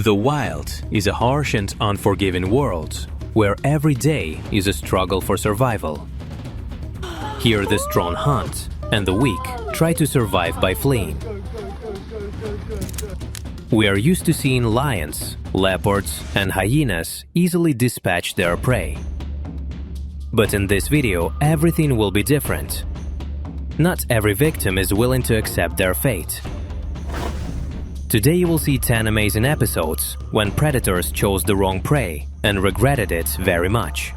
The wild is a harsh and unforgiving world where every day is a struggle for survival. Here the strong hunt and the weak try to survive by fleeing. We are used to seeing lions, leopards, and hyenas easily dispatch their prey. But in this video, everything will be different. Not every victim is willing to accept their fate. Today you will see 10 amazing episodes when predators chose the wrong prey and regretted it very much.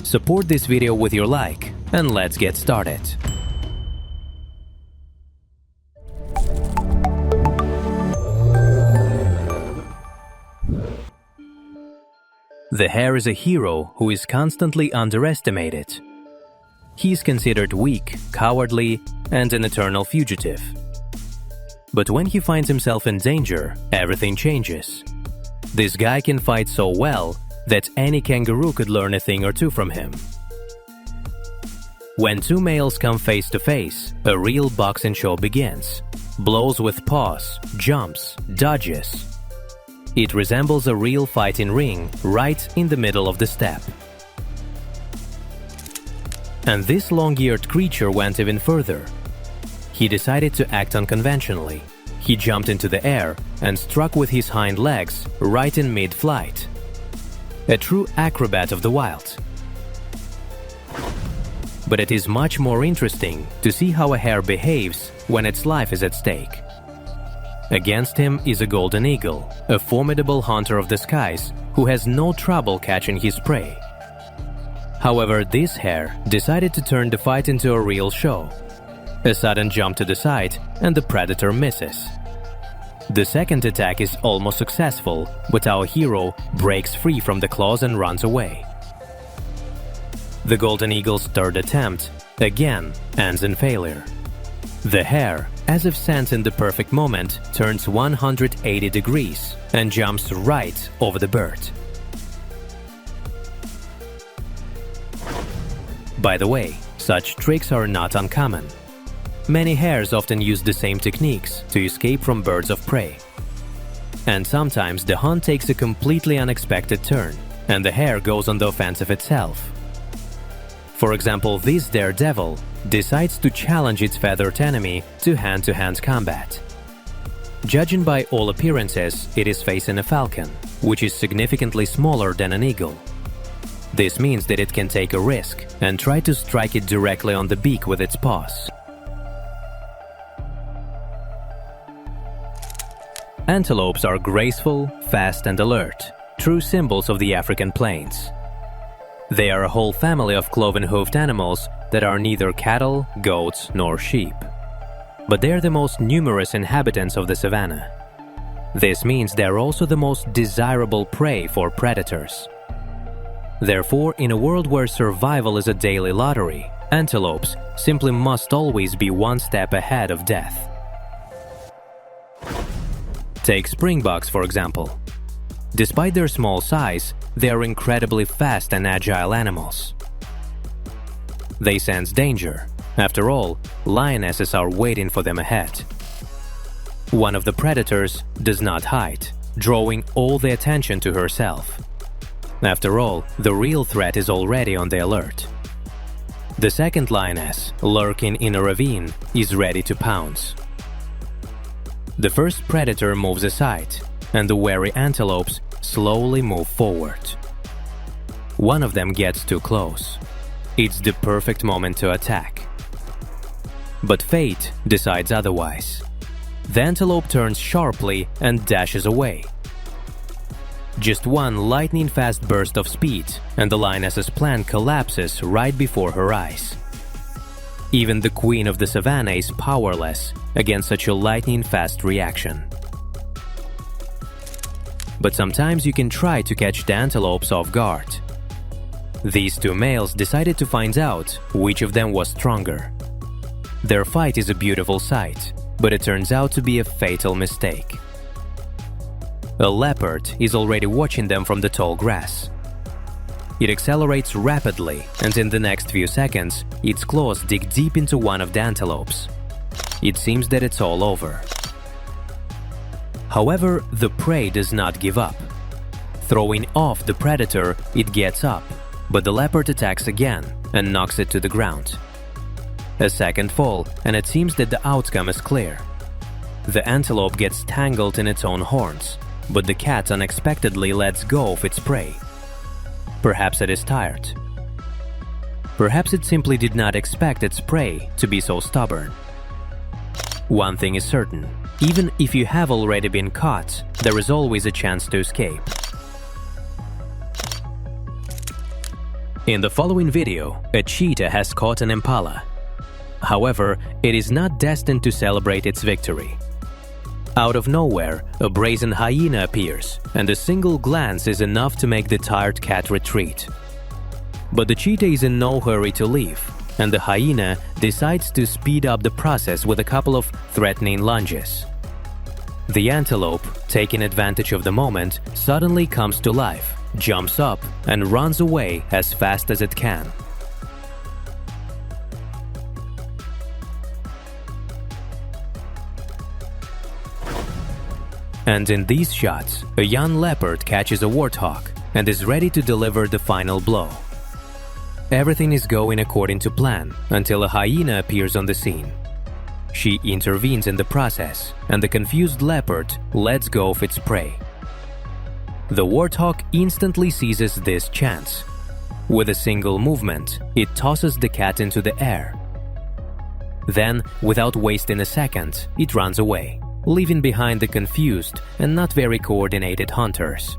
Support this video with your like, and let's get started. The hare is a hero who is constantly underestimated. He is considered weak, cowardly, and an eternal fugitive. But when he finds himself in danger, everything changes. This guy can fight so well that any kangaroo could learn a thing or two from him. When two males come face to face, a real boxing show begins. Blows with paws, jumps, dodges. It resembles a real fighting ring right in the middle of the steppe. And this long-eared creature went even further. He decided to act unconventionally. He jumped into the air and struck with his hind legs right in mid-flight. A true acrobat of the wild. But it is much more interesting to see how a hare behaves when its life is at stake. Against him is a golden eagle, a formidable hunter of the skies who has no trouble catching his prey. However, this hare decided to turn the fight into a real show. A sudden jump to the side and the predator misses. The second attack is almost successful, but our hero breaks free from the claws and runs away. The golden eagle's third attempt, again, ends in failure. The hare, as if sensing the perfect moment, turns 180 degrees and jumps right over the bird. By the way, such tricks are not uncommon. Many hares often use the same techniques to escape from birds of prey. And sometimes the hunt takes a completely unexpected turn, and the hare goes on the offensive itself. For example, this daredevil decides to challenge its feathered enemy to hand-to-hand combat. Judging by all appearances, it is facing a falcon, which is significantly smaller than an eagle. This means that it can take a risk and try to strike it directly on the beak with its paws. Antelopes are graceful, fast and alert, true symbols of the African plains. They are a whole family of cloven-hoofed animals that are neither cattle, goats, nor sheep. But they are the most numerous inhabitants of the savanna. This means they are also the most desirable prey for predators. Therefore, in a world where survival is a daily lottery, antelopes simply must always be one step ahead of death. Take springboks, for example. Despite their small size, they are incredibly fast and agile animals. They sense danger. After all, lionesses are waiting for them ahead. One of the predators does not hide, drawing all the attention to herself. After all, the real threat is already on the alert. The second lioness, lurking in a ravine, is ready to pounce. The first predator moves aside, and the wary antelopes slowly move forward. One of them gets too close. It's the perfect moment to attack. But fate decides otherwise. The antelope turns sharply and dashes away. Just one lightning-fast burst of speed, and the lioness's plan collapses right before her eyes. Even the queen of the savanna is powerless against such a lightning-fast reaction. But sometimes you can try to catch the antelopes off guard. These two males decided to find out which of them was stronger. Their fight is a beautiful sight, but it turns out to be a fatal mistake. A leopard is already watching them from the tall grass. It accelerates rapidly, and in the next few seconds, its claws dig deep into one of the antelopes. It seems that it's all over. However, the prey does not give up. Throwing off the predator, it gets up, but the leopard attacks again and knocks it to the ground. A second fall, and it seems that the outcome is clear. The antelope gets tangled in its own horns, but the cat unexpectedly lets go of its prey. Perhaps it is tired. Perhaps it simply did not expect its prey to be so stubborn. One thing is certain, even if you have already been caught, there is always a chance to escape. In the following video, a cheetah has caught an impala. However, it is not destined to celebrate its victory. Out of nowhere, a brazen hyena appears, and a single glance is enough to make the tired cat retreat. But the cheetah is in no hurry to leave, and the hyena decides to speed up the process with a couple of threatening lunges. The antelope, taking advantage of the moment, suddenly comes to life, jumps up, and runs away as fast as it can. And in these shots, a young leopard catches a warthog and is ready to deliver the final blow. Everything is going according to plan until a hyena appears on the scene. She intervenes in the process, and the confused leopard lets go of its prey. The warthog instantly seizes this chance. With a single movement, it tosses the cat into the air. Then, without wasting a second, it runs away, leaving behind the confused and not very coordinated hunters.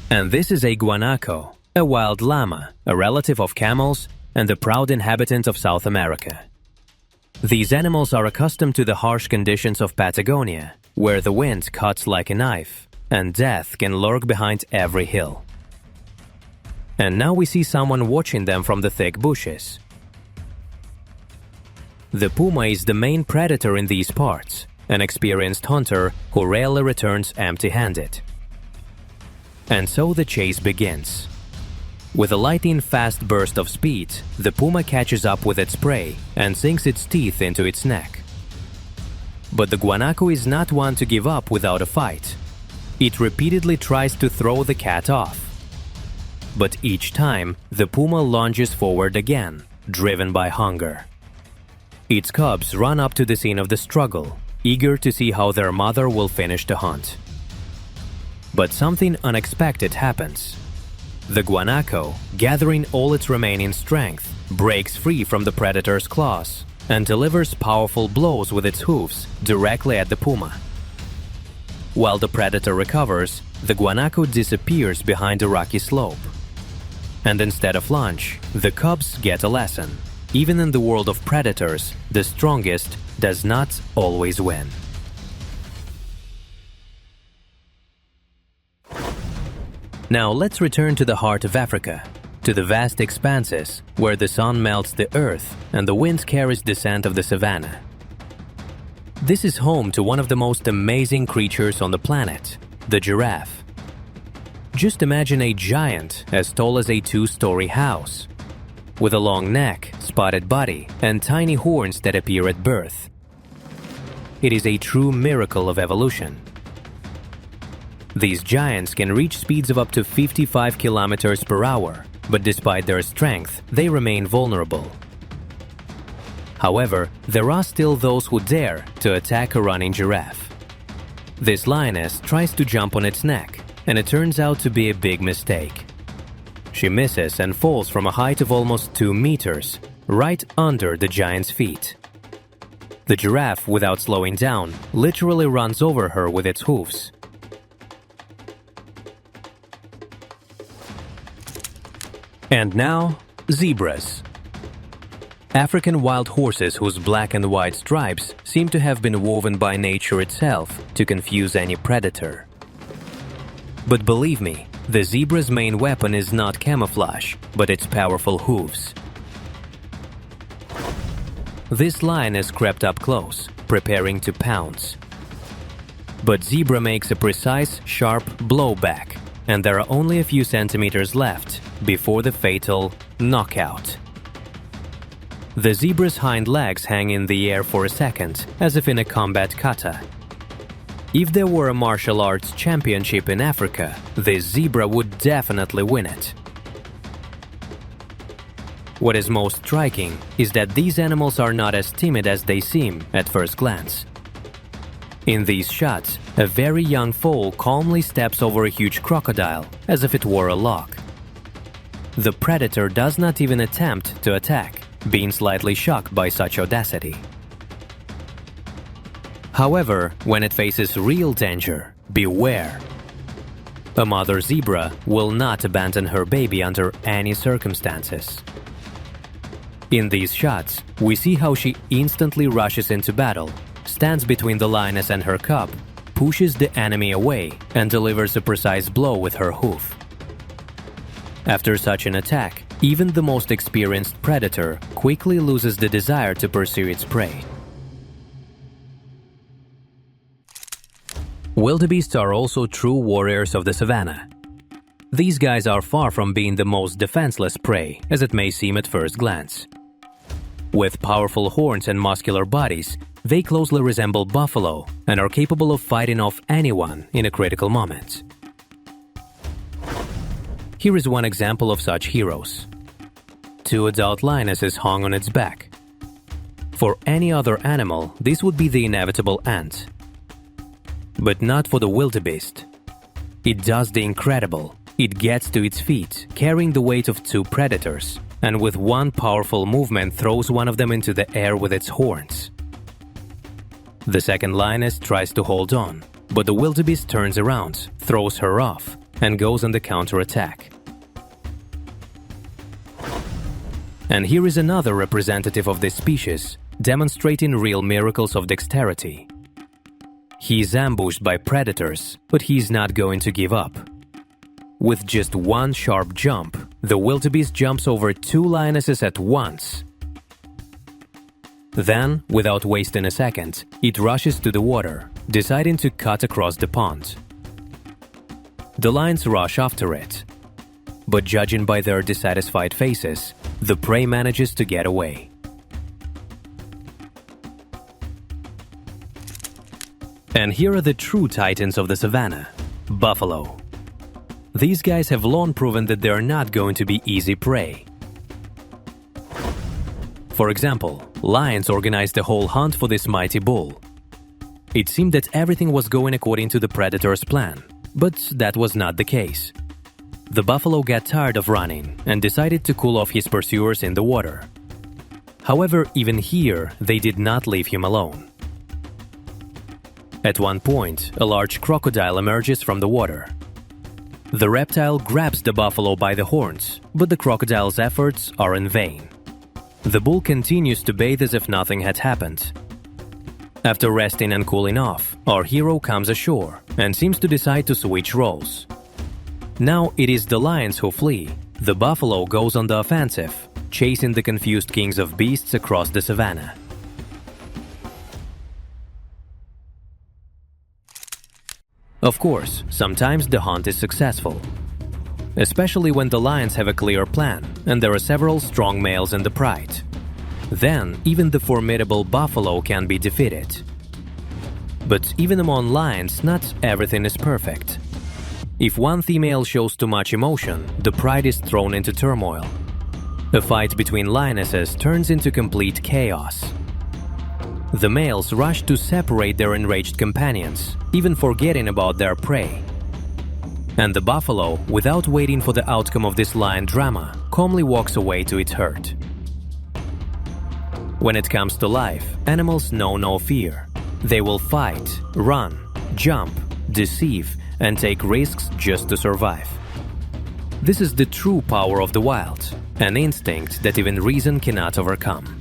And this is a guanaco, a wild llama, a relative of camels, and a proud inhabitant of South America. These animals are accustomed to the harsh conditions of Patagonia, where the wind cuts like a knife, and death can lurk behind every hill. And now we see someone watching them from the thick bushes. The puma is the main predator in these parts, an experienced hunter who rarely returns empty-handed. And so the chase begins. With a lightning-fast burst of speed, the puma catches up with its prey and sinks its teeth into its neck. But the guanaco is not one to give up without a fight. It repeatedly tries to throw the cat off. But each time, the puma lunges forward again, driven by hunger. Its cubs run up to the scene of the struggle, eager to see how their mother will finish the hunt. But something unexpected happens. The guanaco, gathering all its remaining strength, breaks free from the predator's claws and delivers powerful blows with its hooves directly at the puma. While the predator recovers, the guanaco disappears behind a rocky slope. And instead of lunch, the cubs get a lesson. Even in the world of predators, the strongest does not always win. Now let's return to the heart of Africa, to the vast expanses where the sun melts the earth and the wind carries the scent of the savanna. This is home to one of the most amazing creatures on the planet, the giraffe. Just imagine a giant as tall as a two-story house, with a long neck, spotted body, and tiny horns that appear at birth. It is a true miracle of evolution. These giants can reach speeds of up to 55 kilometers per hour, but despite their strength, they remain vulnerable. However, there are still those who dare to attack a running giraffe. This lioness tries to jump on its neck, and it turns out to be a big mistake. She misses and falls from a height of almost 2 meters, right under the giant's feet. The giraffe, without slowing down, literally runs over her with its hooves. And now, zebras. African wild horses whose black and white stripes seem to have been woven by nature itself to confuse any predator. But believe me, the zebra's main weapon is not camouflage, but its powerful hooves. This lion has crept up close, preparing to pounce. But zebra makes a precise, sharp blow back, and there are only a few centimeters left before the fatal knockout. The zebra's hind legs hang in the air for a second, as if in a combat kata. If there were a martial arts championship in Africa, this zebra would definitely win it. What is most striking is that these animals are not as timid as they seem at first glance. In these shots, a very young foal calmly steps over a huge crocodile, as if it were a log. The predator does not even attempt to attack, being slightly shocked by such audacity. However, when it faces real danger, beware! A mother zebra will not abandon her baby under any circumstances. In these shots, we see how she instantly rushes into battle, stands between the lioness and her cub, pushes the enemy away, and delivers a precise blow with her hoof. After such an attack, even the most experienced predator quickly loses the desire to pursue its prey. Wildebeests are also true warriors of the savannah. These guys are far from being the most defenseless prey, as it may seem at first glance. With powerful horns and muscular bodies, they closely resemble buffalo and are capable of fighting off anyone in a critical moment. Here is one example of such heroes. 2 adult lionesses hung on its back. For any other animal, this would be the inevitable end. But not for the wildebeest. It does the incredible. It gets to its feet, carrying the weight of 2 predators, and with one powerful movement throws one of them into the air with its horns. The second lioness tries to hold on, but the wildebeest turns around, throws her off, and goes on the counterattack. And here is another representative of this species, demonstrating real miracles of dexterity. He is ambushed by predators, but he is not going to give up. With just one sharp jump, the wildebeest jumps over 2 lionesses at once. Then, without wasting a second, it rushes to the water, deciding to cut across the pond. The lions rush after it. But judging by their dissatisfied faces, the prey manages to get away. And here are the true titans of the savannah, buffalo. These guys have long proven that they are not going to be easy prey. For example, lions organized a whole hunt for this mighty bull. It seemed that everything was going according to the predator's plan, but that was not the case. The buffalo got tired of running and decided to cool off his pursuers in the water. However, even here, they did not leave him alone. At one point, a large crocodile emerges from the water. The reptile grabs the buffalo by the horns, but the crocodile's efforts are in vain. The bull continues to bathe as if nothing had happened. After resting and cooling off, our hero comes ashore and seems to decide to switch roles. Now it is the lions who flee. The buffalo goes on the offensive, chasing the confused kings of beasts across the savannah. Of course, sometimes the hunt is successful, especially when the lions have a clear plan and there are several strong males in the pride. Then, even the formidable buffalo can be defeated. But even among lions, not everything is perfect. If one female shows too much emotion, the pride is thrown into turmoil. A fight between lionesses turns into complete chaos. The males rush to separate their enraged companions, even forgetting about their prey. And the buffalo, without waiting for the outcome of this lion drama, calmly walks away to its herd. When it comes to life, animals know no fear. They will fight, run, jump, deceive, and take risks just to survive. This is the true power of the wild, an instinct that even reason cannot overcome.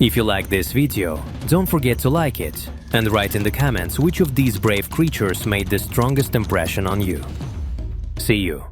If you like this video, don't forget to like it and write in the comments which of these brave creatures made the strongest impression on you. See you!